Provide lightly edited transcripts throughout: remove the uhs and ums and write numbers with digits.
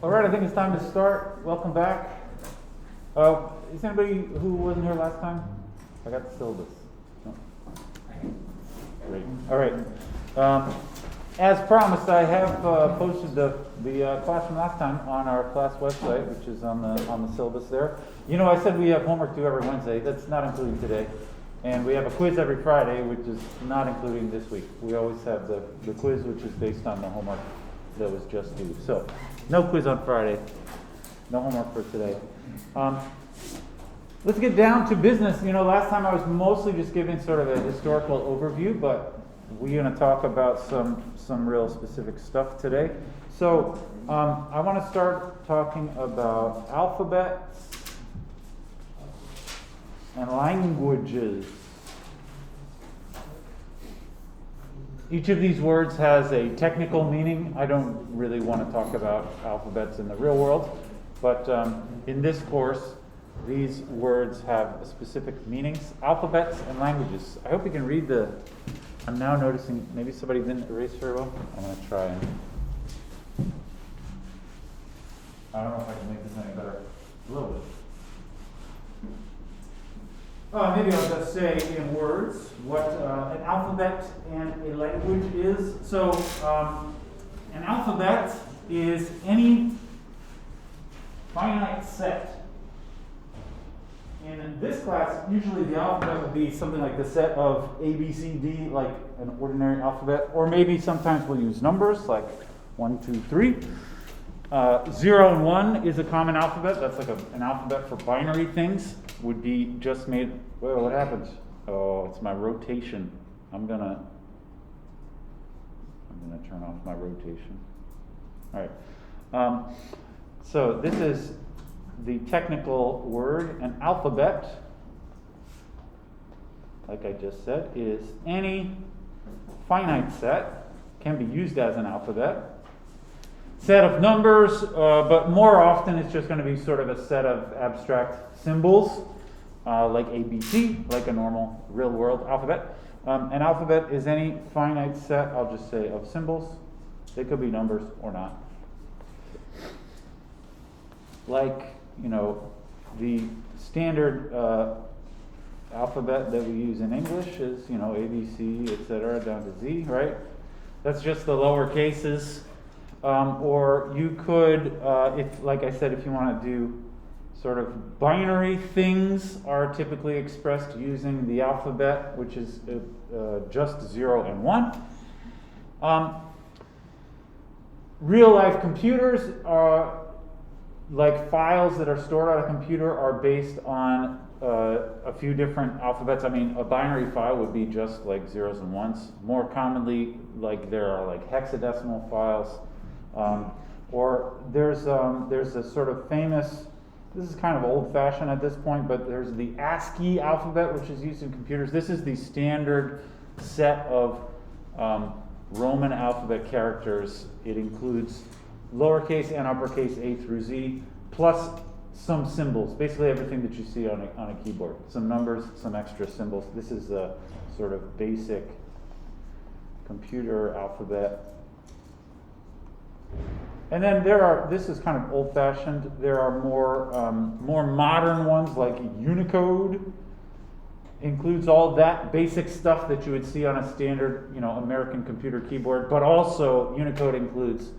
All right, I think it's time to start. Welcome back. Is anybody who wasn't here last time? I got the syllabus. No? Great. All right. As promised, I have posted the class from last time on our class website, which is on the syllabus there. You know, I said we have homework due every Wednesday. That's not including today. And we have a quiz every Friday, which is not including this week. We always have the quiz, which is based on the homework that was just due. So, no quiz on Friday. No homework for today. Let's get down to business. You know, last time I was mostly just giving sort of a historical overview, but we're going to talk about some real specific stuff today. So, I want to start talking about alphabets and languages. Each of these words has a technical meaning. I don't really want to talk about alphabets in the real world, but in this course, these words have specific meanings. Alphabets and languages. I hope you can read I'm now noticing maybe somebody didn't erase very well. I'm going to try and... I don't know if I can make this any better. A little bit. Maybe I'll just say in words what an alphabet and a language is. So, an alphabet is any finite set. In this class, usually the alphabet would be something like the set of A, B, C, D, like an ordinary alphabet. Or maybe sometimes we'll use numbers like 1, 2, 3. 0 and 1 is a common alphabet. That's like an alphabet for binary things. Would be just made. Well, what happens? Oh, it's my rotation. I'm gonna turn off my rotation. All right. So this is the technical word. An alphabet, like I just said, is any finite set. Can be used as an alphabet. Set of numbers, but more often it's just going to be sort of a set of abstract symbols, like ABC, like a normal real-world alphabet. An alphabet is any finite set, I'll just say, of symbols. They could be numbers or not. Like, you know, the standard alphabet that we use in English is, you know, A, B, C, etc., down to Z, right? That's just the lower cases. Or you could, if, like I said, if you want to do sort of binary things are typically expressed using the alphabet, which is just 0 and 1. Real life computers are like files that are stored on a computer are based on a few different alphabets. I mean, a binary file would be just like zeros and ones. More commonly, like there are like hexadecimal files. Or there's a sort of famous, this is kind of old-fashioned at this point, but there's the ASCII alphabet, which is used in computers. This is the standard set of Roman alphabet characters. It includes lowercase and uppercase A through Z, plus some symbols, basically everything that you see on a keyboard. Some numbers, some extra symbols. This is a sort of basic computer alphabet. And then this is kind of old-fashioned, there are more modern ones like Unicode. Includes all that basic stuff that you would see on a standard, you know, American computer keyboard, but also Unicode includes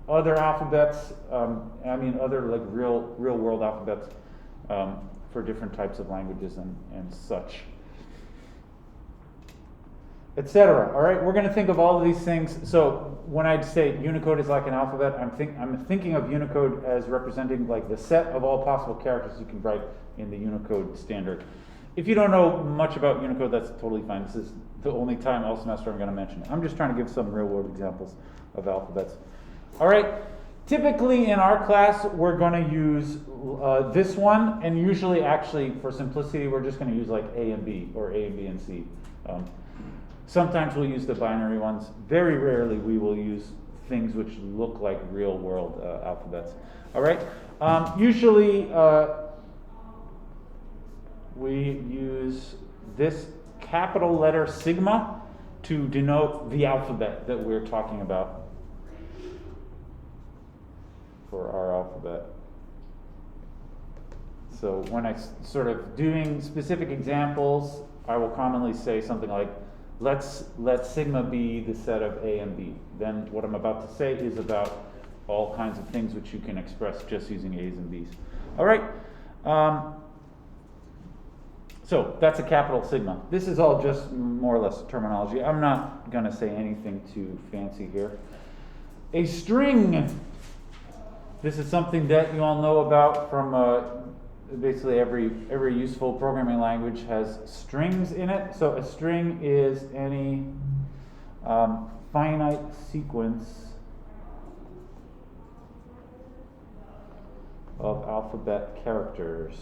other alphabets, other like real-world alphabets for different types of languages and such, etc. All right, we're going to think of all of these things. So when I say Unicode is like an alphabet, I'm thinking of Unicode as representing like the set of all possible characters you can write in the Unicode standard. If you don't know much about Unicode, that's totally fine. This is the only time all semester I'm going to mention it. I'm just trying to give some real-world examples of alphabets. All right, typically in our class, we're going to use this one, and usually, actually, for simplicity, we're just going to use like A and B, or A and B and C. Sometimes we'll use the binary ones. Very rarely we will use things which look like real-world alphabets. All right. Usually we use this capital letter sigma to denote the alphabet that we're talking about. for our alphabet. So when I sort of doing specific examples, I will commonly say something like, let sigma be the set of A and B. Then what I'm about to say is about all kinds of things which you can express just using A's and B's. All right. So that's a capital sigma. This is all just more or less terminology. I'm not going to say anything too fancy here. A string. This is something that you all know about from basically every useful programming language has strings in it. So a string is any finite sequence of alphabet characters.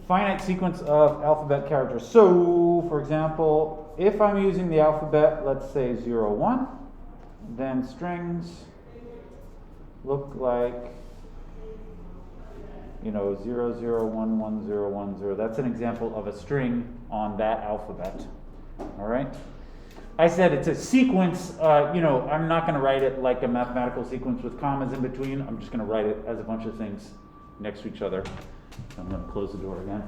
Finite sequence of alphabet characters. So, for example, if I'm using the alphabet, let's say 0, 1, then strings look like, 0, 0, 1, 1, 0, 1, 0. That's an example of a string on that alphabet. All right? I said it's a sequence. I'm not going to write it like a mathematical sequence with commas in between. I'm just going to write it as a bunch of things next to each other. I'm going to close the door again.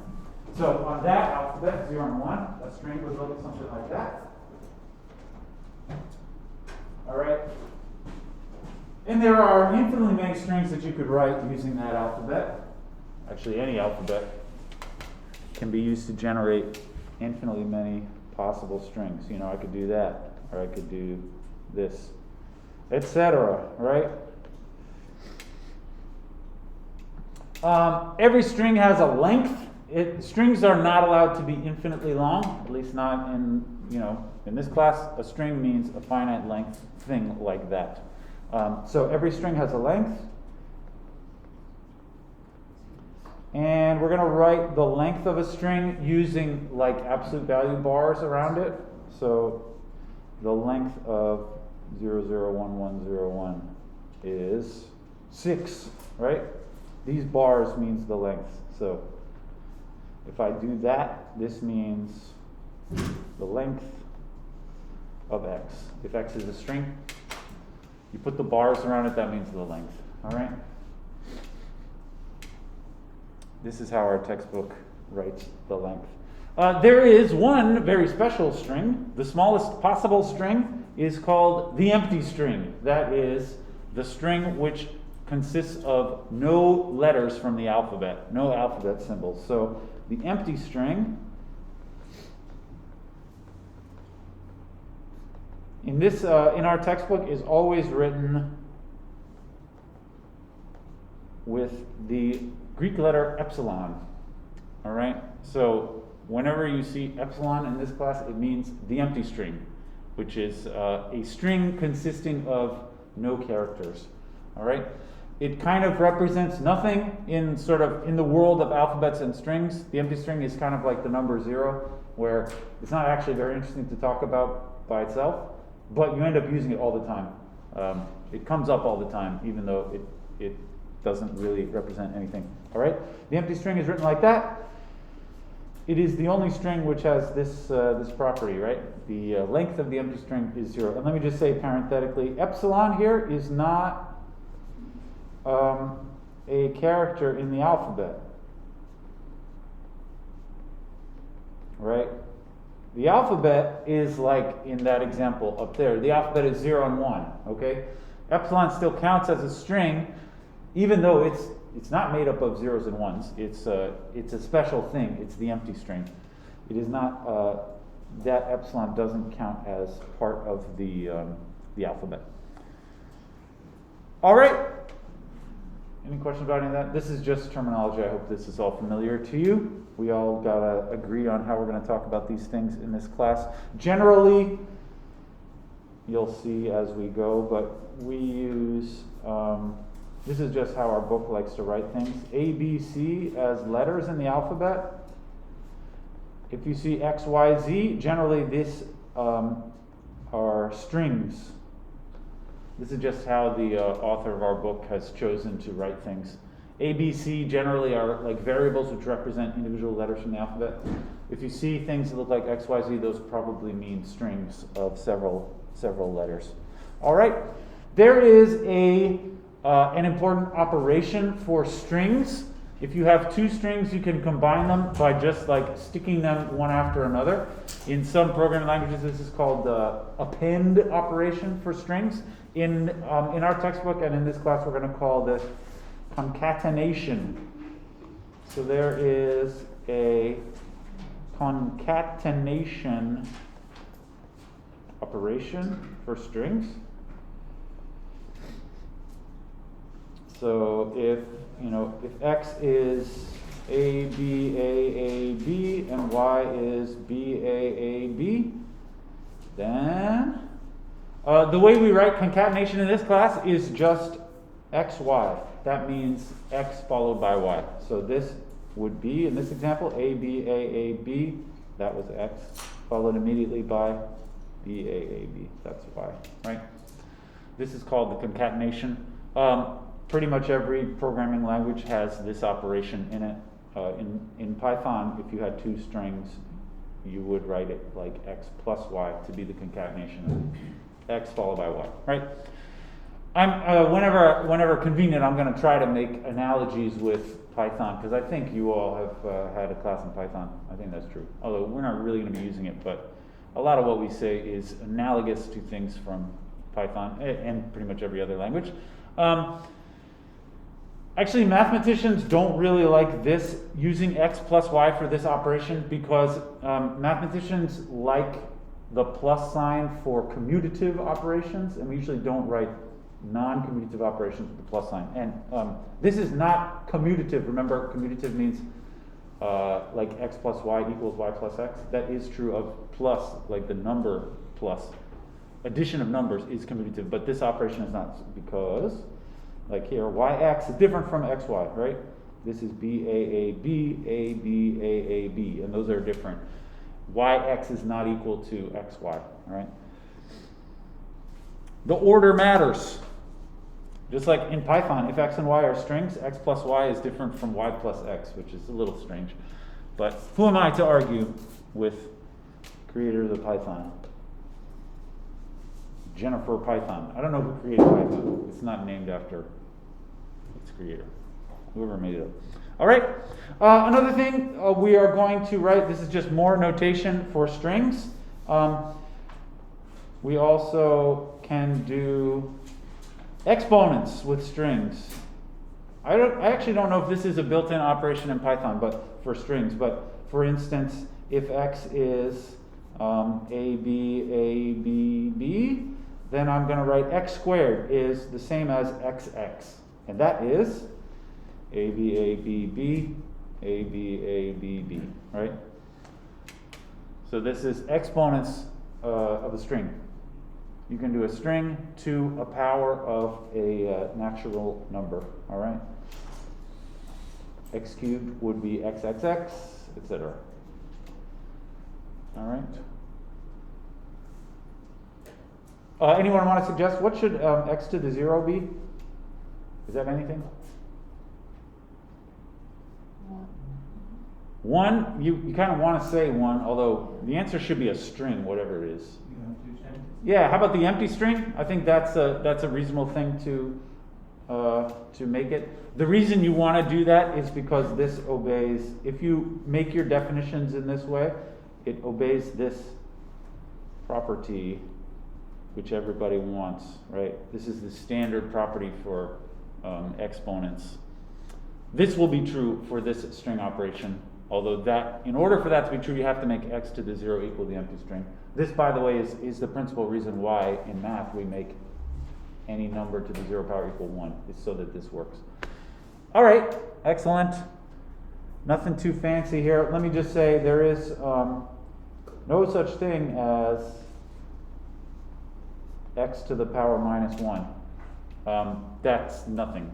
So on that alphabet, 0 and 1, a string would look something like that. All right. And there are infinitely many strings that you could write using that alphabet. Actually, any alphabet can be used to generate infinitely many possible strings. I could do that, or I could do this, etc. Right? Every string has a length. Strings are not allowed to be infinitely long, at least not in this class. A string means a finite length thing like that. So every string has a length. And we're going to write the length of a string using like absolute value bars around it. So the length of 0, 0, 1, 1, 0, 1 is 6, right? These bars means the length. So if I do that, this means the length of x. If x is a string, you put the bars around it, that means the length. All right? This is how our textbook writes the length. There is one very special string. The smallest possible string is called the empty string. That is the string which consists of no letters from the alphabet, no alphabet symbols. So the empty string in our textbook is always written with the Greek letter epsilon. All right? So whenever you see epsilon in this class, it means the empty string, which is a string consisting of no characters. All right? It kind of represents nothing in the world of alphabets and strings. The empty string is kind of like the number 0, where it's not actually very interesting to talk about by itself, but you end up using it all the time. It comes up all the time, even though it doesn't really represent anything. All right? The empty string is written like that. It is the only string which has this property, right? The length of the empty string is 0. And let me just say parenthetically, epsilon here is not a character in the alphabet, right? The alphabet is like in that example up there. The alphabet is 0 and 1, okay? Epsilon still counts as a string, even though it's not made up of zeros and ones. It's a special thing. It's the empty string. It is not that epsilon doesn't count as part of the alphabet. All right. Any questions about any of that? This is just terminology. I hope this is all familiar to you. We all gotta agree on how we're going to talk about these things in this class. Generally, you'll see as we go, but we use, this is just how our book likes to write things. A, B, C as letters in the alphabet. If you see X, Y, Z, generally this are strings. This is just how the author of our book has chosen to write things. A, B, C generally are like variables which represent individual letters from the alphabet. If you see things that look like X, Y, Z, those probably mean strings of several letters. All right, there is an important operation for strings. If you have two strings, you can combine them by just like sticking them one after another. In some programming languages, this is called the append operation for strings. In our textbook and in this class, we're going to call this concatenation. So there is a concatenation operation for strings. So if X is A, B, A, B, and Y is B, A, B, then the way we write concatenation in this class is just X, Y. That means X followed by Y. So this would be, in this example, A, B, A, B. That was X, followed immediately by B, A, B. That's Y, right? This is called the concatenation. Pretty much every programming language has this operation in it. In Python, if you had two strings, you would write it like X plus Y to be the concatenation of X followed by Y, right? Whenever convenient, I'm going to try to make analogies with Python, because I think you all have had a class in Python. I think that's true. Although we're not really going to be using it, but a lot of what we say is analogous to things from Python and pretty much every other language. Actually, mathematicians don't really like this, using X plus Y for this operation, because mathematicians like the plus sign for commutative operations, and we usually don't write non-commutative operations with the plus sign. And this is not commutative. Remember, commutative means like X plus Y equals Y plus X. That is true of plus, like the number plus. Addition of numbers is commutative, but this operation is not, because like here, YX is different from XY, right? This is BAAB, ABAAB, and those are different. YX is not equal to XY, all right? The order matters. Just like in Python, if X and Y are strings, X plus Y is different from Y plus X, which is a little strange. But who am I to argue with creators of Python? Jennifer Python. I don't know who created Python. It's not named after its creator. Whoever made it up. All right. Another thing we are going to write, this is just more notation for strings. We also can do exponents with strings. I actually don't know if this is a built-in operation in Python, but for strings. But for instance, if X is A, B, B, then I'm going to write X squared is the same as XX. And that is A, B, B, A, B, right? So this is exponents of a string. You can do a string to a power of a natural number, all right? X cubed would be XXX, etc. All right? Anyone want to suggest, what should x to the 0 be? Is that anything? 1, you kind of want to say 1, although the answer should be a string, whatever it is. Yeah, how about the empty string? I think that's a reasonable thing to make it. The reason you want to do that is because this obeys, if you make your definitions in this way, it obeys this property which everybody wants, right? This is the standard property for exponents. This will be true for this string operation, although that, in order for that to be true, you have to make x to the 0 equal the empty string. This, by the way, is the principal reason why in math we make any number to the 0 power equal 1, is so that this works. All right, excellent. Nothing too fancy here. Let me just say there is no such thing as x to the power minus 1. That's nothing.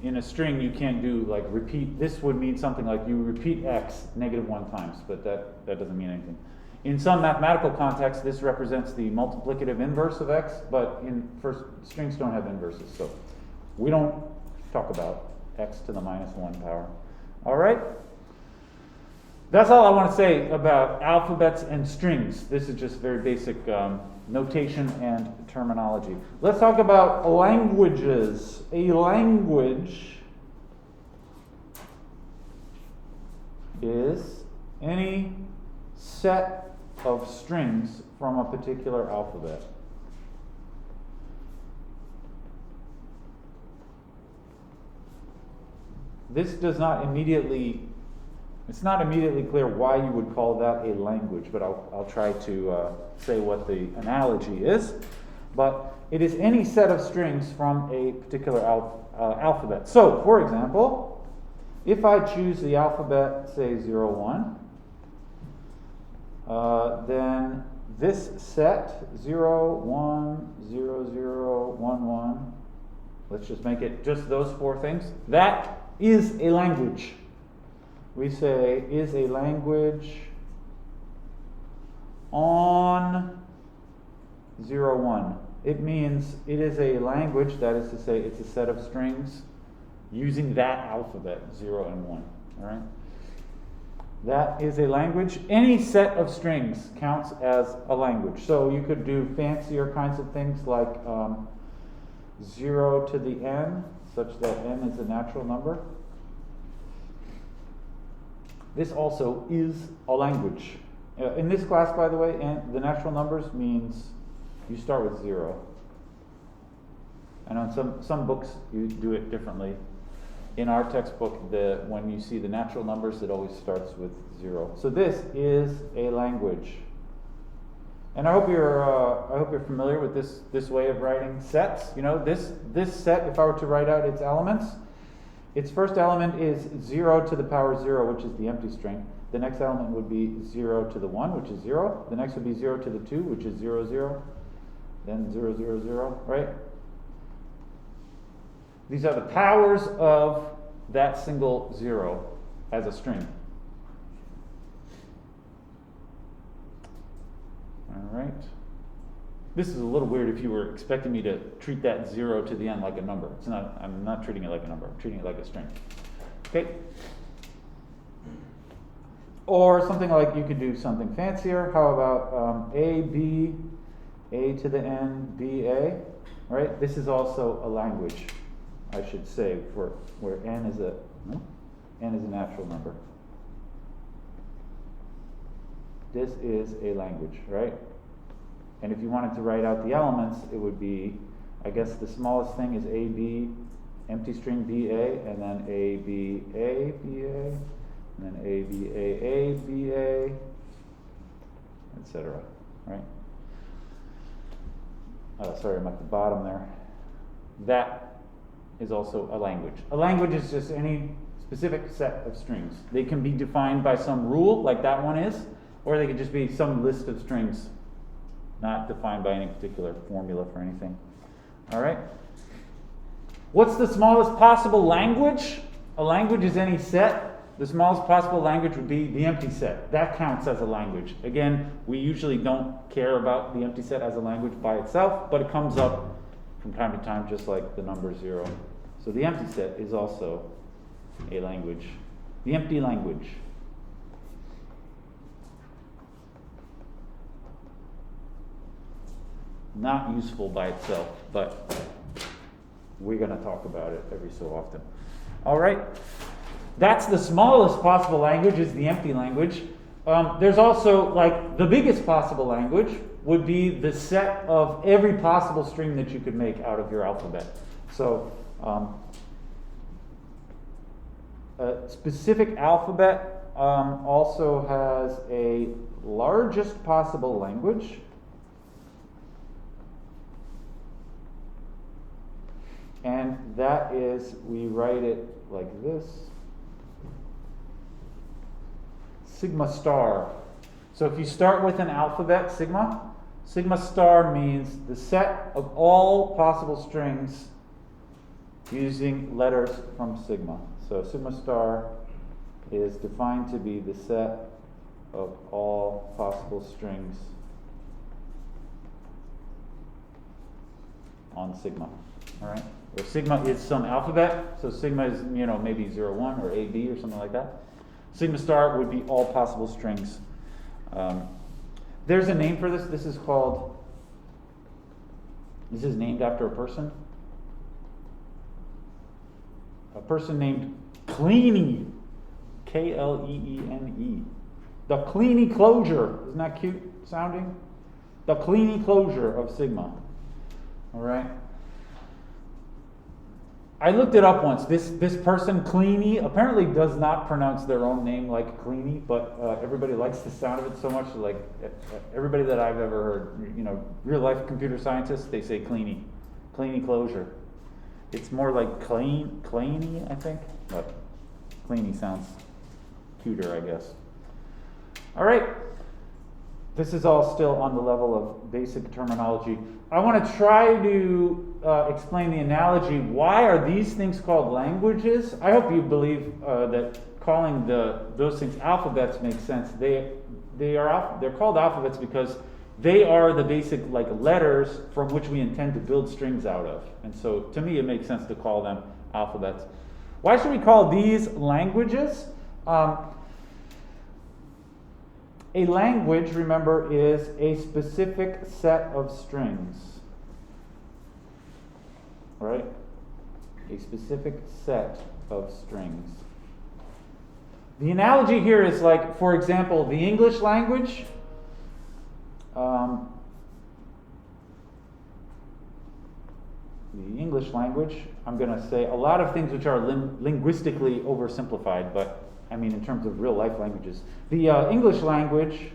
In a string, you can't do like repeat. This would mean something like you repeat x -1 times, but that doesn't mean anything. In some mathematical contexts, this represents the multiplicative inverse of x, but strings don't have inverses, so we don't talk about x to the -1 power. All right? That's all I want to say about alphabets and strings. This is just very basic notation and terminology. Let's talk about languages. A language is any set of strings from a particular alphabet. This does not immediately, it's not immediately clear why you would call that a language, but I'll try to say what the analogy is. But it is any set of strings from a particular alphabet. So, for example, if I choose the alphabet, say 0, 1, then this set 0, 1, 0, 0, 1, 1, let's just make it just those 4 things, that is a language. We say is a language on 0, 1. It means it is a language, that is to say it's a set of strings using that alphabet, 0 and 1. All right? That is a language. Any set of strings counts as a language. So you could do fancier kinds of things like 0 to the n, such that n is a natural number. This also is a language. In this class, by the way, the natural numbers means you start with 0. I know in some books you do it differently. In our textbook, when you see the natural numbers, it always starts with 0. So this is a language. And I hope you're familiar with this way of writing sets. You know, this set, if I were to write out its elements, its first element is 0 to the power 0, which is the empty string. The next element would be 0 to the 1, which is 0. The next would be 0 to the 2, which is 0, 0. Then 0, 0, 0, right? These are the powers of that single 0 as a string. All right. This is a little weird if you were expecting me to treat that 0 to the n like a number. It's not. I'm not treating it like a number. I'm treating it like a string. Okay. Or something like, you could do something fancier. How about a, b, a to the n, b, a? Right. This is also a language, I should say, for where n is a natural number. This is a language, right? And if you wanted to write out the elements, it would be, I guess the smallest thing is AB, empty string BA, and then ABA, BA, and then ABAA, BA, etc. Right? Sorry, I'm at the bottom there. That is also a language. A language is just any specific set of strings. They can be defined by some rule, like that one is, or they could just be some list of strings, not defined by any particular formula for anything. All right? What's the smallest possible language? A language is any set. The smallest possible language would be the empty set. That counts as a language. Again, we usually don't care about the empty set as a language by itself, but it comes up from time to time just like the number 0. So the empty set is also a language. The empty language. Not useful by itself, but we're going to talk about it every so often. All right? That's the smallest possible language, is the empty language. There's also, like, the biggest possible language would be the set of every possible string that you could make out of your alphabet. So, a specific alphabet also has a largest possible language. And that is, we write it like this. Sigma star. So if you start with an alphabet, sigma star means the set of all possible strings using letters from sigma. So sigma star is defined to be the set of all possible strings on sigma. All right? Where sigma is some alphabet, so sigma is, maybe 0, 1 or AB or something like that. Sigma star would be all possible strings. There's a name for this. This is named after a person. A person named Kleene, K-L-E-E-N-E. The Kleene closure. Isn't that cute sounding? The Kleene closure of sigma. All right. I looked it up once. This person, Kleene, apparently does not pronounce their own name like Kleene, but everybody likes the sound of it so much. Like everybody that I've ever heard, real life computer scientists, they say Kleene, Kleene closure. It's more like Kleene, I think, but Kleene sounds cuter, I guess. All right. This is all still on the level of basic terminology. I want to try to explain the analogy. Why are these things called languages? I hope you believe that calling those things alphabets makes sense. They're called alphabets because they are the basic letters from which we intend to build strings out of. And so to me it makes sense to call them alphabets. Why should we call these languages? A language, remember, is a specific set of strings. Right? A specific set of strings. The analogy here is like, for example, the English language. I'm going to say a lot of things which are linguistically oversimplified, but I mean in terms of real life languages. The English language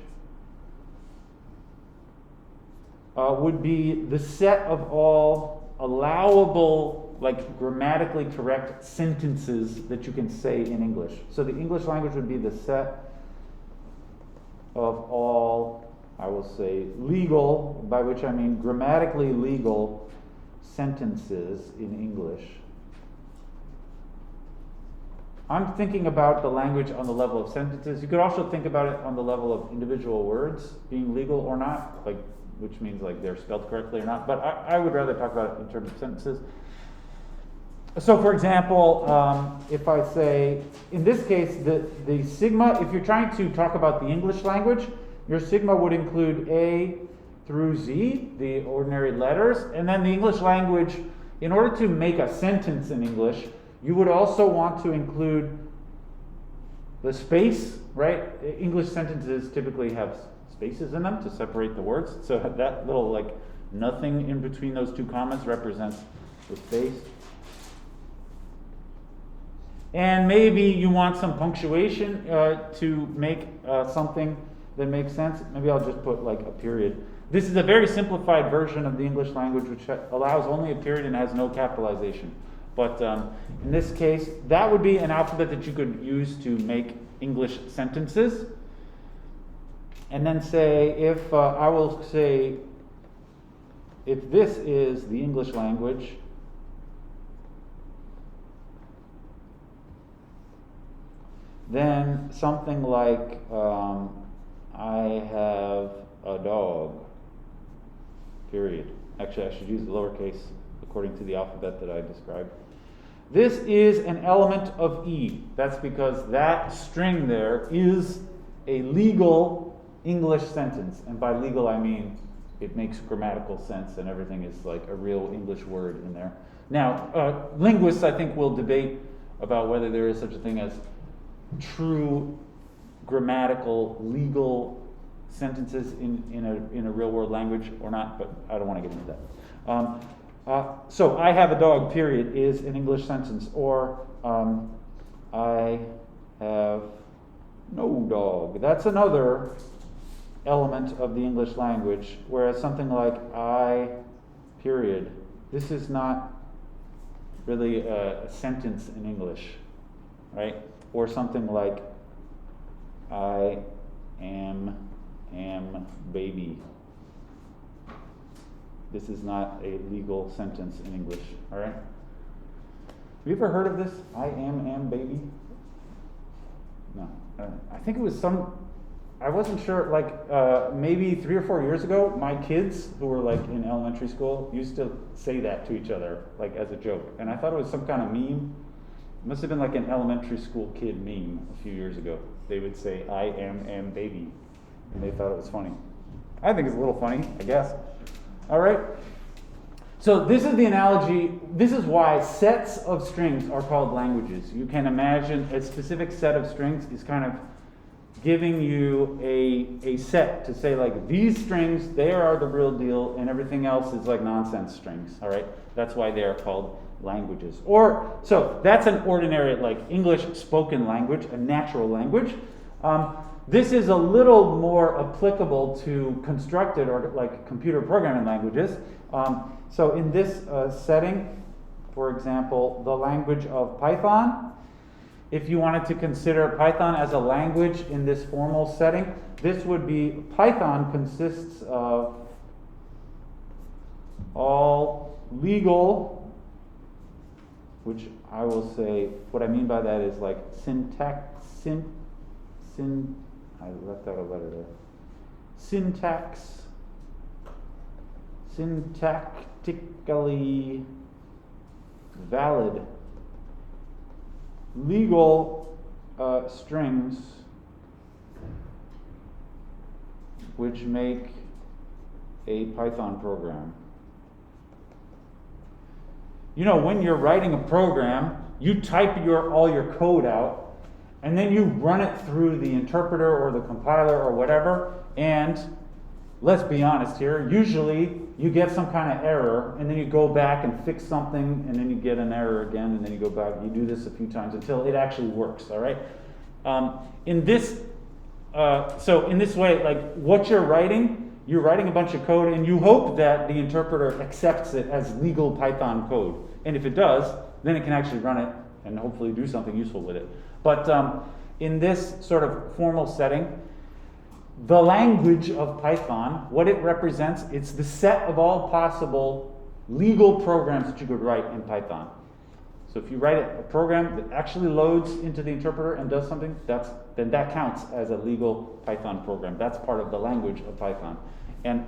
would be the set of all allowable, grammatically correct sentences that you can say in English. So the English language would be the set of all, I will say, legal, by which I mean grammatically legal sentences in English. I'm thinking about the language on the level of sentences. You could also think about it on the level of individual words being legal or not, which means they're spelled correctly or not. But I would rather talk about it in terms of sentences. So for example, if I say, in this case, the sigma, if you're trying to talk about the English language, your sigma would include A through Z, the ordinary letters, and then the English language, in order to make a sentence in English, you would also want to include the space, right? English sentences typically have spaces in them to separate the words. So that little nothing in between those two commas represents the space. And maybe you want some punctuation to make something that makes sense. Maybe I'll just put a period. This is a very simplified version of the English language which allows only a period and has no capitalization. But in this case, that would be an alphabet that you could use to make English sentences. And then say, if I will say, if this is the English language, then something like, I have a dog, period. Actually, I should use the lowercase according to the alphabet that I described. This is an element of E. That's because that string there is a legal English sentence. And by legal, I mean it makes grammatical sense and everything is a real English word in there. Now, linguists, I think, will debate about whether there is such a thing as true grammatical, legal sentences in a real world language or not, but I don't want to get into that. So I have a dog, period, is an English sentence, or I have no dog. That's another element of the English language, whereas something like I, period, this is not really a sentence in English, right? Or something like I am baby. This is not a legal sentence in English, all right? Have you ever heard of this? I am baby? No. I think it was I wasn't sure, maybe 3 or 4 years ago, my kids who were in elementary school used to say that to each other, as a joke. And I thought it was some kind of meme. Must have been like an elementary school kid meme a few years ago. They would say, I am baby. And they thought it was funny. I think it's a little funny, I guess. All right. So this is the analogy. This is why sets of strings are called languages. You can imagine a specific set of strings is kind of giving you a set to say, like, these strings, they are the real deal, and everything else is like nonsense strings. All right. That's why they are called languages. Or, so that's an ordinary, like, English spoken language, a natural language. This is a little more applicable to constructed or like computer programming languages. So in this setting, for example, the language of Python, if you wanted to consider Python as a language in this formal setting, this would be, Python consists of all legal, which I will say, what I mean by that is like I left out a letter there. Syntactically valid legal strings which make a Python program. You know, when you're writing a program, you type all your code out, and then you run it through the interpreter or the compiler or whatever, and let's be honest here, usually you get some kind of error, and then you go back and fix something, and then you get an error again, and then you go back. You do this a few times until it actually works, all right? In this way, like, what you're writing a bunch of code, and you hope that the interpreter accepts it as legal Python code. And if it does, then it can actually run it and hopefully do something useful with it. But in this sort of formal setting, the language of Python, what it represents, it's the set of all possible legal programs that you could write in Python. So if you write a program that actually loads into the interpreter and does something, then that counts as a legal Python program. That's part of the language of Python. And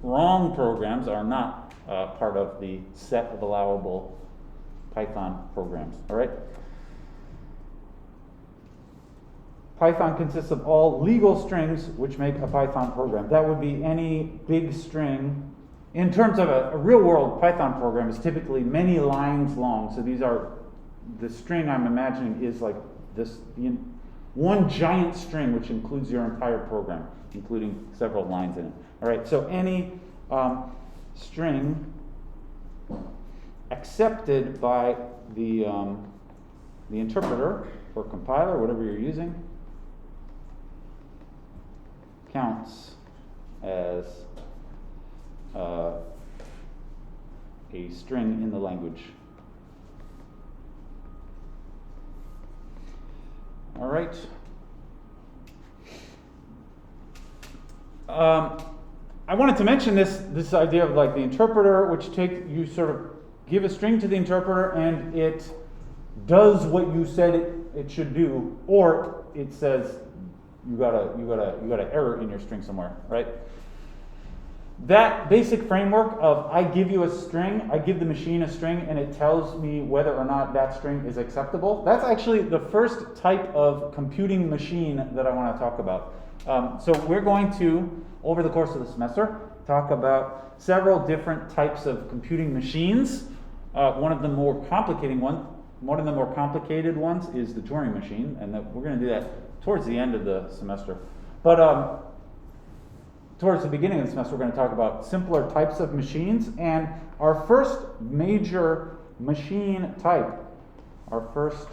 wrong programs are not part of the set of allowable Python programs. All right? Python consists of all legal strings which make a Python program. That would be any big string. In terms of a real-world Python program, is typically many lines long. So these are, the string I'm imagining is like this, one giant string which includes your entire program, including several lines in it. All right, so any string accepted by the interpreter or compiler, whatever you're using, counts as a string in the language. All right. I wanted to mention this idea of like the interpreter, which you sort of give a string to the interpreter and it does what you said it should do, or it says you got an error in your string somewhere, right? That basic framework of I give you a string, I give the machine a string, and it tells me whether or not that string is acceptable. That's actually the first type of computing machine that I want to talk about. So we're going to, over the course of the semester, talk about several different types of computing machines. One of the more complicated ones is the Turing machine, and we're going to do that towards the end of the semester. But towards the beginning of the semester, we're going to talk about simpler types of machines. And our first major machine type, our first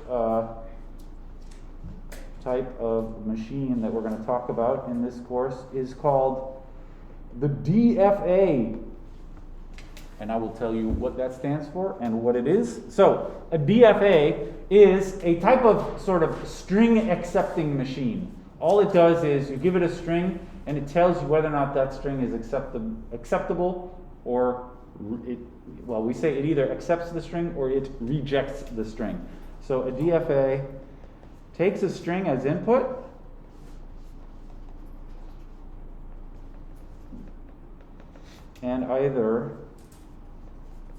type of machine that we're going to talk about in this course is called the DFA. And I will tell you what that stands for and what it is. So a DFA is a type of sort of string accepting machine. All it does is you give it a string and it tells you whether or not that string is acceptable, or we say it either accepts the string or it rejects the string. So a DFA takes a string as input and either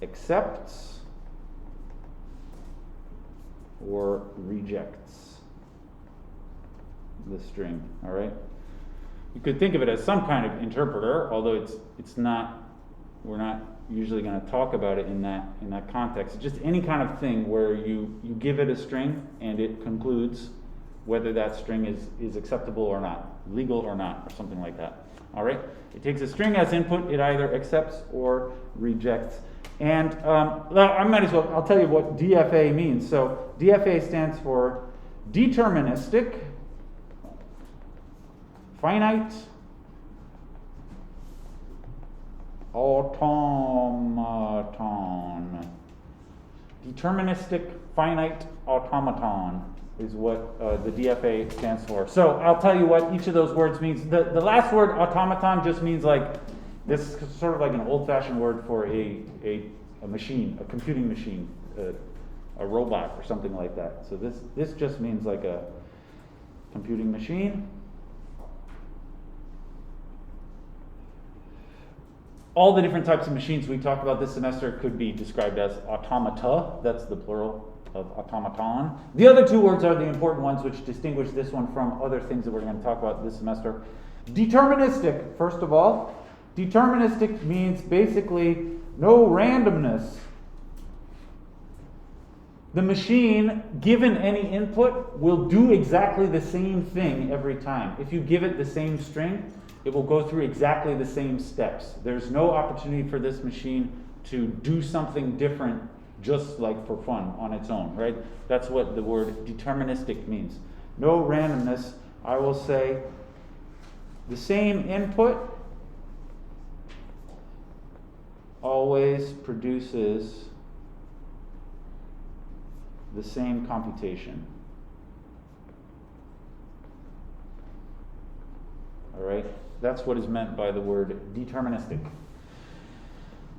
accepts or rejects the string. All right. You could think of it as some kind of interpreter, although it's not. We're not usually going to talk about it in that context. It's just any kind of thing where you give it a string and it concludes whether that string is acceptable or not, legal or not, or something like that. All right. It takes a string as input. It either accepts or rejects. And I might as well. I'll tell you what DFA means. So DFA stands for deterministic, finite, automaton. Deterministic finite automaton is what the DFA stands for. So I'll tell you what each of those words means. The last word, automaton, just means like this is sort of like an old-fashioned word for a machine, a computing machine, a robot or something like that. So this just means like a computing machine. All the different types of machines we talked about this semester could be described as automata. That's the plural of automaton. The other two words are the important ones which distinguish this one from other things that we're going to talk about this semester. Deterministic, first of all. Deterministic means basically no randomness. The machine, given any input, will do exactly the same thing every time. If you give it the same string, it will go through exactly the same steps. There's no opportunity for this machine to do something different just like for fun on its own, right? That's what the word deterministic means. No randomness. I will say the same input always produces the same computation. All right? That's what is meant by the word deterministic.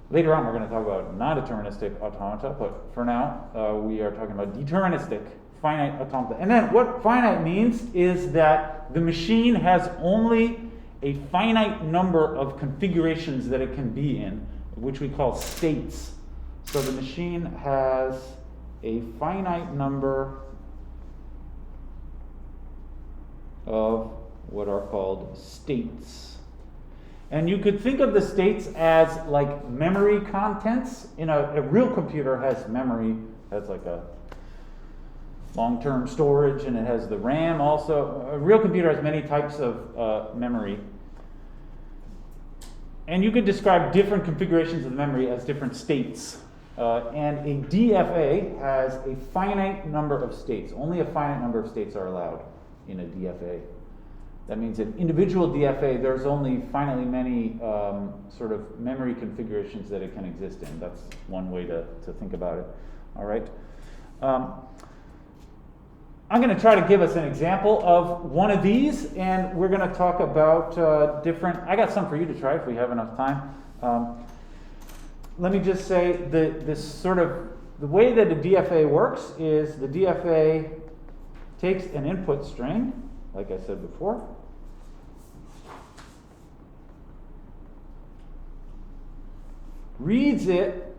Later on, we're going to talk about non-deterministic automata, but for now, we are talking about deterministic finite automata. And then what finite means is that the machine has only a finite number of configurations that it can be in, which we call states. So the machine has a finite number of what are called states. And you could think of the states as like memory contents. A real computer has memory, has like a long-term storage, and it has the RAM also. A real computer has many types of memory. And you could describe different configurations of the memory as different states. And a DFA has a finite number of states. Only a finite number of states are allowed in a DFA. That means an individual DFA, there's only finitely many sort of memory configurations that it can exist in. That's one way to think about it. All right. I'm going to try to give us an example of one of these, and we're going to talk about different. I got some for you to try if we have enough time. Let me just say the way that a DFA works is the DFA takes an input string, like I said before. Reads it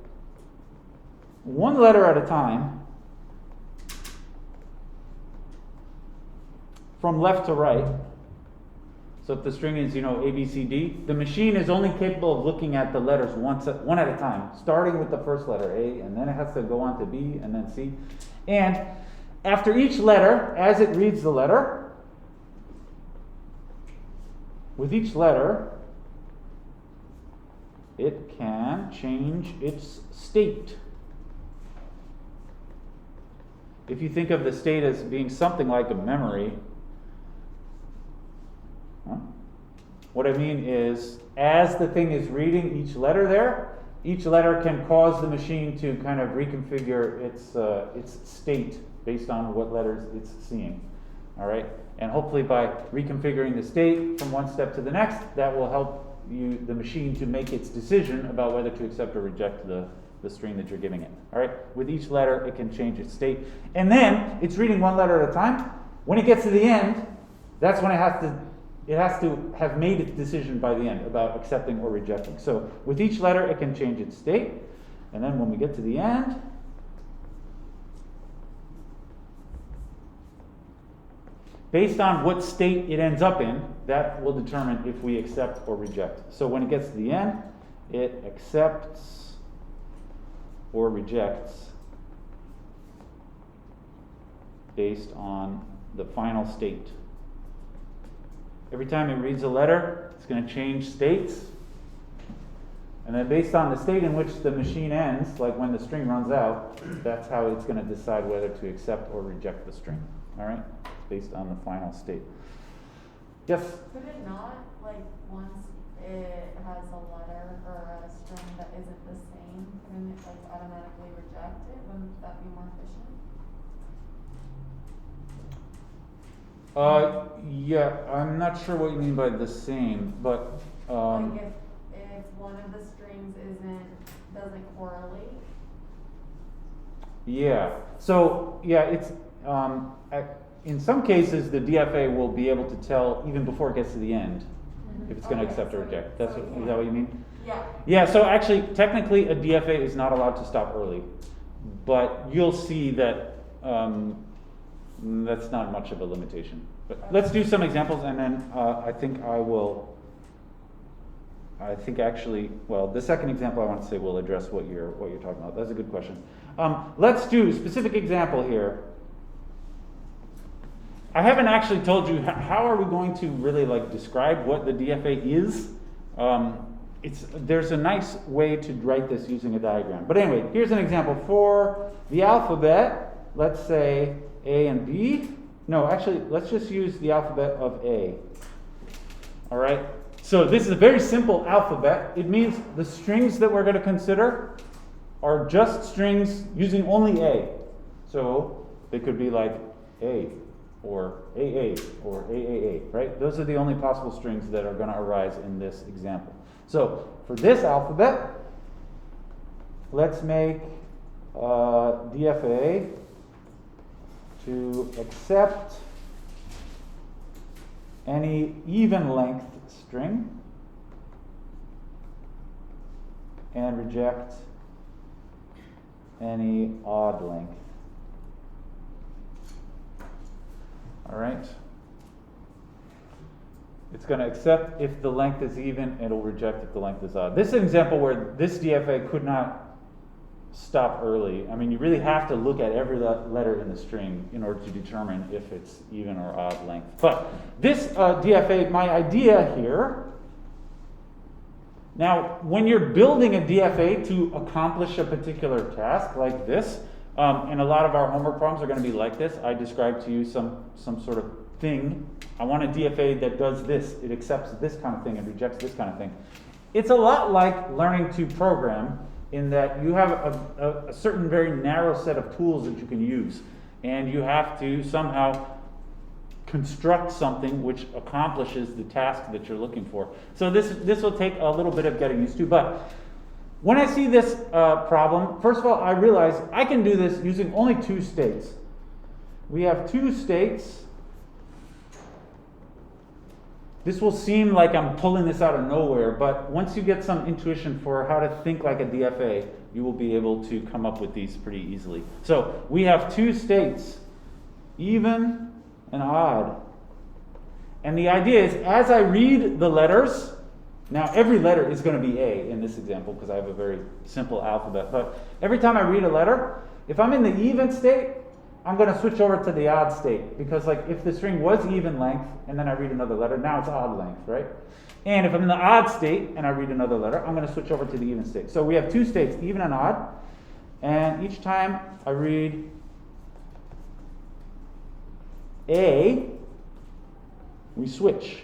one letter at a time from left to right. So if the string is, A, B, C, D, the machine is only capable of looking at the letters one at a time, starting with the first letter, A, and then it has to go on to B, and then C. And after each letter, as it reads the letter, with each letter, it can change its state. If you think of the state as being something like a memory, what I mean is, as the thing is reading each letter there, each letter can cause the machine to kind of reconfigure its state based on what letters it's seeing. All right? And hopefully by reconfiguring the state from one step to the next, that will help the machine to make its decision about whether to accept or reject the string that you're giving it. All right? With each letter, it can change its state. And then it's reading one letter at a time. When it gets to the end, that's when it has to have made its decision by the end about accepting or rejecting. So with each letter, it can change its state. And then when we get to the end, based on what state it ends up in, that will determine if we accept or reject. So when it gets to the end, it accepts or rejects based on the final state. Every time it reads a letter, it's going to change states. And then based on the state in which the machine ends, like when the string runs out, that's how it's going to decide whether to accept or reject the string. All right? Based on the final state. Yes? Could it not, like, once it has a letter or a string that isn't the same, couldn't it, like, automatically reject it? Wouldn't that be more efficient? Yeah, I'm not sure what you mean by the same, but Like if one of the strings doesn't correlate. yeah. So yeah, it's in some cases the DFA will be able to tell even before it gets to the end if it's going to accept or reject. Is that what you mean? Yeah. Yeah. So actually, technically, a DFA is not allowed to stop early, but you'll see that that's not much of a limitation. But let's do some examples, and then I think actually, well, the second example I want to say will address what you're talking about. That's a good question. Let's do a specific example here. I haven't actually told you how are we going to really like describe what the DFA is. There's a nice way to write this using a diagram. But anyway, here's an example for the alphabet. Let's say A and B. No, actually, let's just use the alphabet of A. All right. So this is a very simple alphabet. It means the strings that we're going to consider are just strings using only A. So they could be like A or AA or AAA, right? Those are the only possible strings that are going to arise in this example. So for this alphabet, let's make DFA to accept any even length string and reject any odd length. All right. It's going to accept if the length is even, and it'll reject if the length is odd. This is an example where this DFA could not stop early. I mean, you really have to look at every letter in the string in order to determine if it's even or odd length. But this DFA, my idea here, now when you're building a DFA to accomplish a particular task like this, and a lot of our homework problems are going to be like this. I described to you some sort of thing. I want a DFA that does this. It accepts this kind of thing and rejects this kind of thing. It's a lot like learning to program in that you have a certain very narrow set of tools that you can use. And you have to somehow construct something which accomplishes the task that you're looking for. So this will take a little bit of getting used to. But when I see this problem, first of all, I realize I can do this using only two states. We have two states. This will seem like I'm pulling this out of nowhere, but once you get some intuition for how to think like a DFA, you will be able to come up with these pretty easily. So we have two states, even and odd. And the idea is, as I read the letters, now every letter is going to be A in this example because I have a very simple alphabet, but every time I read a letter, if I'm in the even state, I'm going to switch over to the odd state because like if the string was even length and then I read another letter, now it's odd length, right? And if I'm in the odd state and I read another letter, I'm going to switch over to the even state. So we have two states, even and odd, and each time I read A, we switch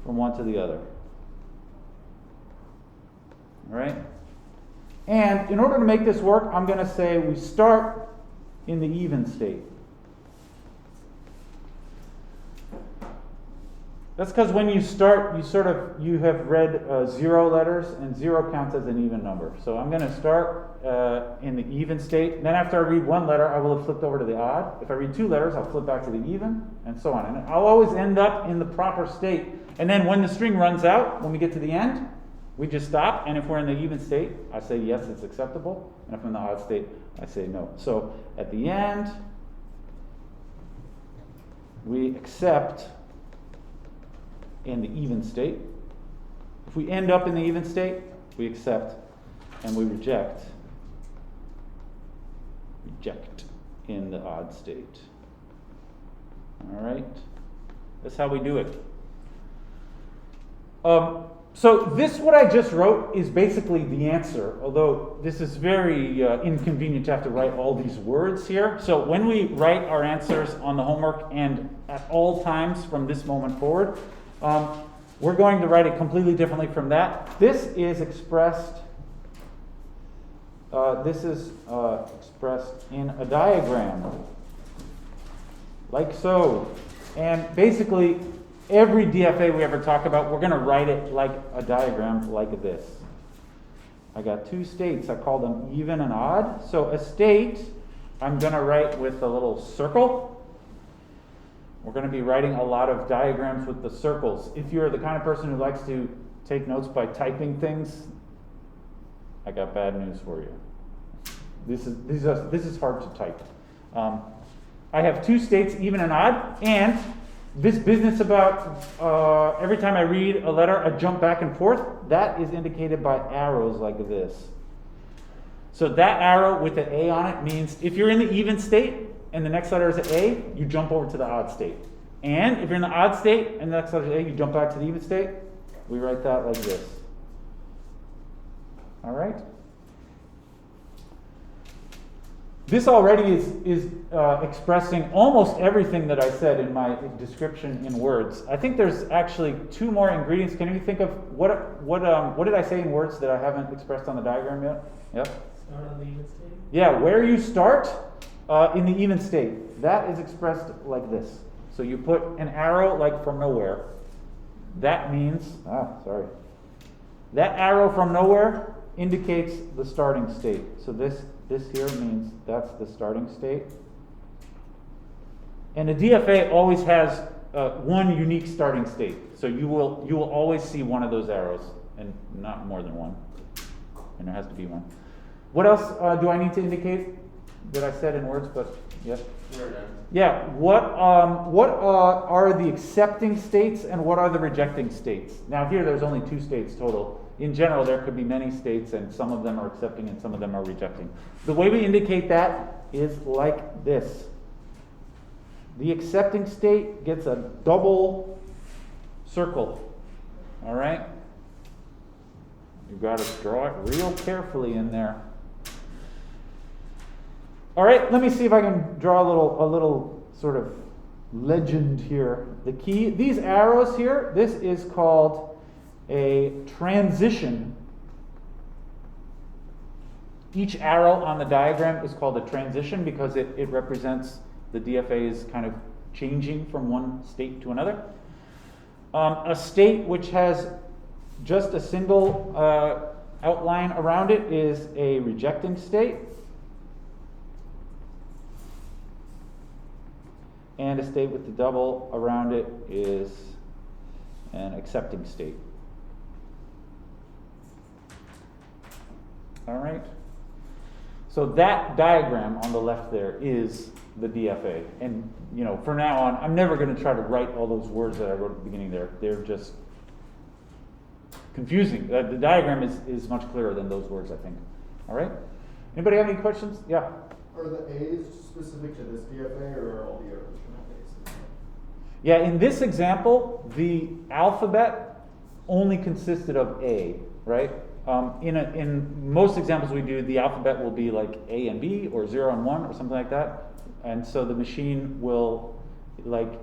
from one to the other. All right? And in order to make this work, I'm going to say we start in the even state. That's because when you start, you have read 0 letters, and 0 counts as an even number. So I'm going to start in the even state. Then after I read one letter, I will have flipped over to the odd. If I read 2 letters, I'll flip back to the even, and so on. And I'll always end up in the proper state. And then when the string runs out, when we get to the end, we just stop. And if we're in the even state, I say yes, it's acceptable. And if I'm in the odd state, I say no. So at the end, we accept in the even state. If we end up in the even state, we accept, and we reject in the odd state. All right? That's how we do it. So this, what I just wrote, is basically the answer, although this is very inconvenient to have to write all these words here. So when we write our answers on the homework and at all times from this moment forward, we're going to write it completely differently from that. This is expressed in a diagram, like so. And basically, every DFA we ever talk about, we're going to write it like a diagram like this. I got two states. I call them even and odd. So a state, I'm going to write with a little circle. We're going to be writing a lot of diagrams with the circles. If you're the kind of person who likes to take notes by typing things, I got bad news for you. This is hard to type. I have two states, even and odd, and this business about every time I read a letter, I jump back and forth, that is indicated by arrows like this. So that arrow with an A on it means if you're in the even state and the next letter is an A, you jump over to the odd state. And if you're in the odd state and the next letter is A, you jump back to the even state. We write that like this. All right? This already is expressing almost everything that I said in my description in words. I think there's actually two more ingredients. Can you think of what did I say in words that I haven't expressed on the diagram yet? Yep. Start on the even state? Yeah, where you start in the even state. That is expressed like this. So you put an arrow like from nowhere. That means, that arrow from nowhere indicates the starting state. So this here means that's the starting state. And a DFA always has one unique starting state. So you will always see one of those arrows, and not more than one. And there has to be one. What else do I need to indicate that I said in words? But yes. Yeah. What are the accepting states and what are the rejecting states? Now here there's only two states total. In general, there could be many states, and some of them are accepting and some of them are rejecting. The way we indicate that is like this. The accepting state gets a double circle. All right? You've got to draw it real carefully in there. All right, let me see if I can draw a little sort of legend here. The key, these arrows here, this is called a transition. Each arrow on the diagram is called a transition because it represents the DFAs kind of changing from one state to another. A state which has just a single outline around it is a rejecting state. And a state with the double around it is an accepting state. All right? So that diagram on the left there is the DFA. And, from now on, I'm never going to try to write all those words that I wrote at the beginning there. They're just confusing. The diagram is much clearer than those words, I think. All right? Anybody have any questions? Yeah? Are the A's specific to this DFA, or are all the arrows from A's? Yeah, in this example, the alphabet only consisted of A, right? In most examples we do, the alphabet will be like A and B, or 0 and 1, or something like that. And so the machine will, like,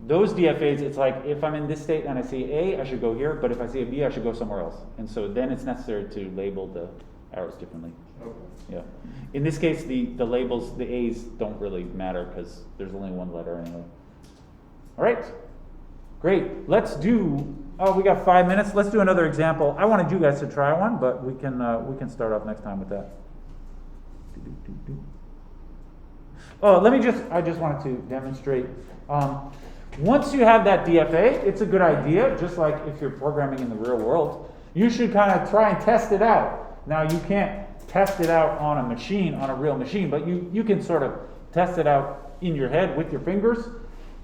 those DFAs, it's like, if I'm in this state and I see A, I should go here, but if I see a B, I should go somewhere else. And so then it's necessary to label the arrows differently. Okay. Yeah. In this case, the labels, the A's don't really matter because there's only one letter anyway. All right. Great. Let's do. We got 5 minutes. Let's do another example. I wanted you guys to try one, but we can start off next time with that. Oh, I just wanted to demonstrate. Once you have that DFA, it's a good idea. Just like if you're programming in the real world, you should kind of try and test it out. Now you can't test it out on a machine, on a real machine, but you can sort of test it out in your head with your fingers.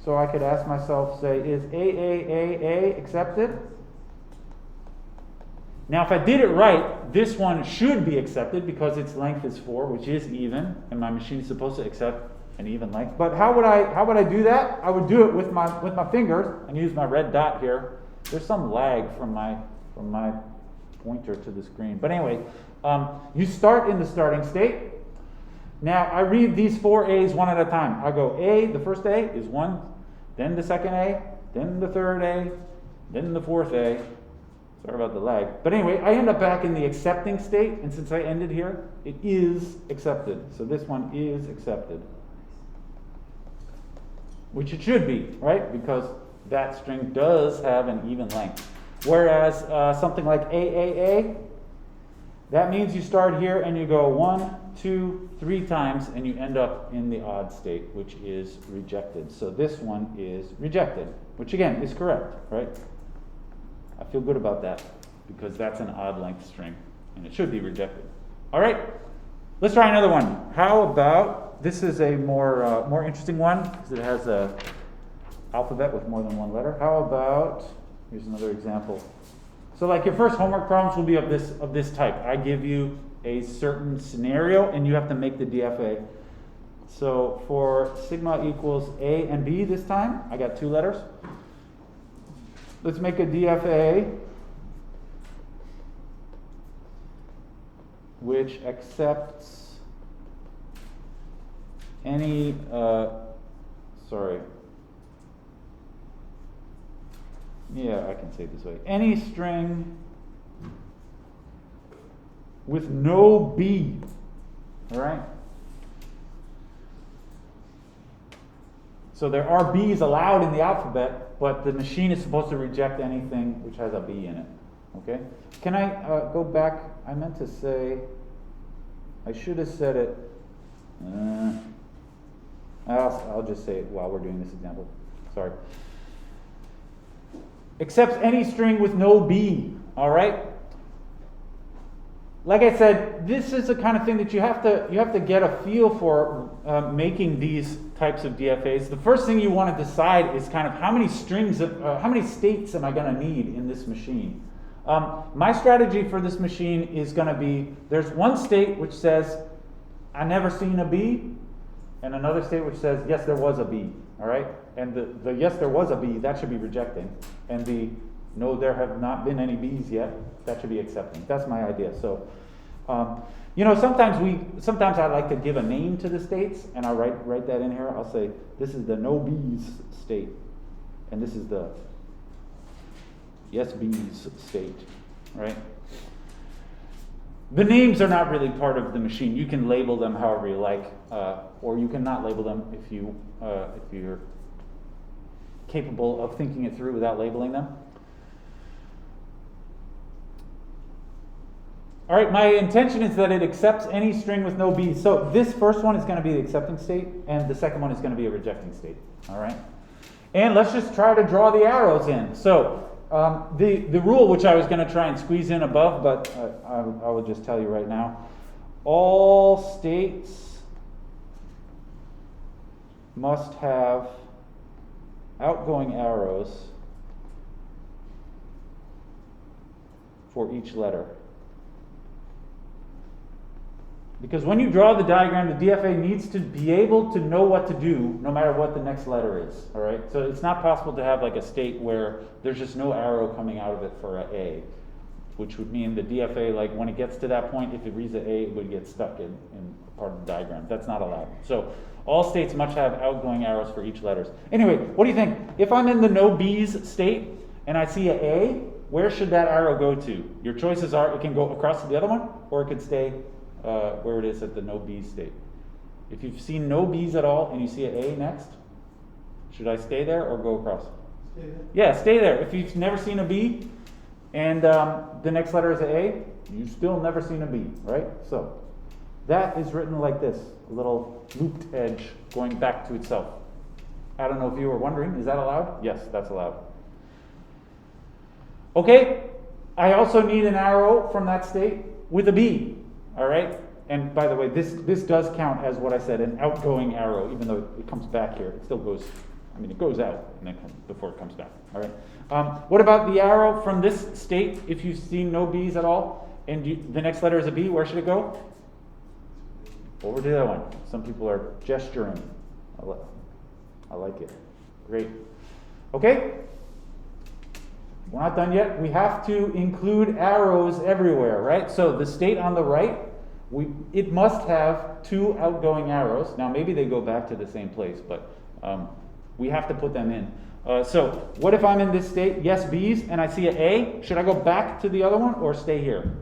So I could ask myself, say, is AAAA accepted? Now, if I did it right, this one should be accepted because its length is 4, which is even, and my machine is supposed to accept an even length. But how would I do that? I would do it with my fingers and use my red dot here. There's some lag from my pointer to the screen. But anyway, you start in the starting state. Now, I read these 4 A's one at a time. I go A, the first A is 1, then the second A, then the third A, then the fourth A. Sorry about the lag. But anyway, I end up back in the accepting state, and since I ended here, it is accepted. So this one is accepted. Which it should be, right? Because that string does have an even length. Whereas something like AAA, that means you start here and you go 1, 2, 3 times, and you end up in the odd state, which is rejected. So this one is rejected, which again is correct, right? I feel good about that because that's an odd length string, and it should be rejected. All right, let's try another one. How about, this is a more interesting one because it has a alphabet with more than one letter. How about, here's another example. So like your first homework problems will be of this type. I give you a certain scenario and you have to make the DFA. So for sigma equals A and B this time, I got 2 letters. Let's make a DFA which accepts any, I can say it this way. Any string with no B, all right? So there are B's allowed in the alphabet, but the machine is supposed to reject anything which has a B in it, okay? Can I go back? I meant to say, I should have said it. I'll just say it while we're doing this example. Sorry. Accepts any string with no B, all right? Like I said, this is the kind of thing that you have to get a feel for making these types of DFAs. The first thing you want to decide is kind of how many states am I going to need in this machine? My strategy for this machine is going to be, there's one state which says, I never seen a B, and another state which says, yes, there was a B, all right? And the yes, there was a B, that should be rejecting. And the no, there have not been any B's yet, that should be accepting. That's my idea. So, sometimes I like to give a name to the states, and I write that in here. I'll say, this is the no B's state, and this is the yes B's state, right? The names are not really part of the machine. You can label them however you like, or you can not label them if you're capable of thinking it through without labeling them. All right, my intention is that it accepts any string with no B. So this first one is going to be the accepting state, and the second one is going to be a rejecting state. All right, and let's just try to draw the arrows in. So the rule, which I was going to try and squeeze in above, but I will just tell you right now, all states must have outgoing arrows for each letter. Because when you draw the diagram, the DFA needs to be able to know what to do no matter what the next letter is, all right? So it's not possible to have like a state where there's just no arrow coming out of it for an A, which would mean the DFA, like when it gets to that point, if it reads an A, it would get stuck in part of the diagram. That's not allowed. So all states must have outgoing arrows for each letters. Anyway, what do you think? If I'm in the no B's state and I see an A, where should that arrow go to? Your choices are, it can go across to the other one, or it could stay where it is at the no B state. If you've seen no B's at all and you see an A next, should I stay there or go across? Stay there. Yeah, stay there. If you've never seen a B and the next letter is an A, you've still never seen a B, right? So that is written like this, a little looped edge going back to itself. I don't know if you were wondering, is that allowed? Yes, that's allowed. Okay, I also need an arrow from that state with a B. All right, and by the way, this does count as what I said, an outgoing arrow, even though it comes back here. It still goes I mean, it goes out and then before it comes back. All right. What about the arrow from this state? If you see no B's at all, and the next letter is a B, where should it go? Over to the other one. Some people are gesturing. I like it. Great. Okay. We're not done yet. We have to include arrows everywhere, right? So the state on the right, it must have two outgoing arrows. Now maybe they go back to the same place, but we have to put them in. So what if I'm in this state, yes B's, and I see an A? Should I go back to the other one or stay here?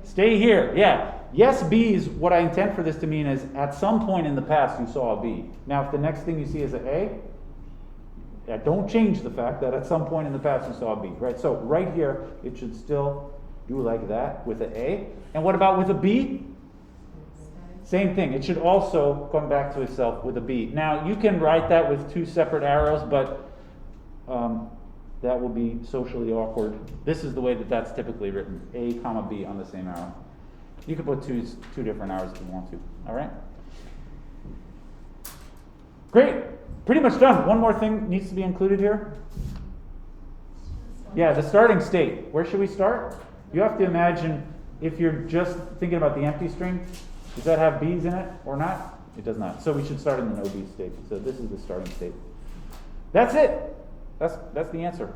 Stay here, yeah. Yes B's, what I intend for this to mean is at some point in the past you saw a B. Now if the next thing you see is an A, don't change the fact that at some point in the past you saw a B, right? So right here, it should still do like that with an A. And what about with a B? Same thing. It should also come back to itself with a B. Now, you can write that with two separate arrows, but that will be socially awkward. This is the way that that's typically written, A comma B on the same arrow. You can put two different arrows if you want to, all right? Great. Pretty much done. One more thing needs to be included here. Yeah, the starting state. Where should we start? You have to imagine if you're just thinking about the empty string, does that have B's in it or not? It does not. So we should start in the no B state. So this is the starting state. That's it. That's the answer.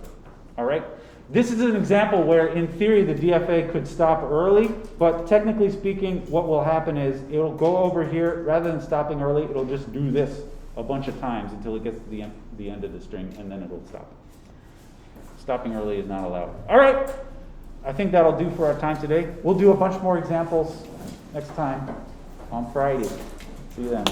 All right. This is an example where, in theory, the DFA could stop early, but technically speaking, what will happen is it'll go over here. Rather than stopping early, it'll just do this a bunch of times until it gets to the end of the string, and then it'll stop. Stopping early is not allowed. All right. I think that'll do for our time today. We'll do a bunch more examples next time on Friday. See you then.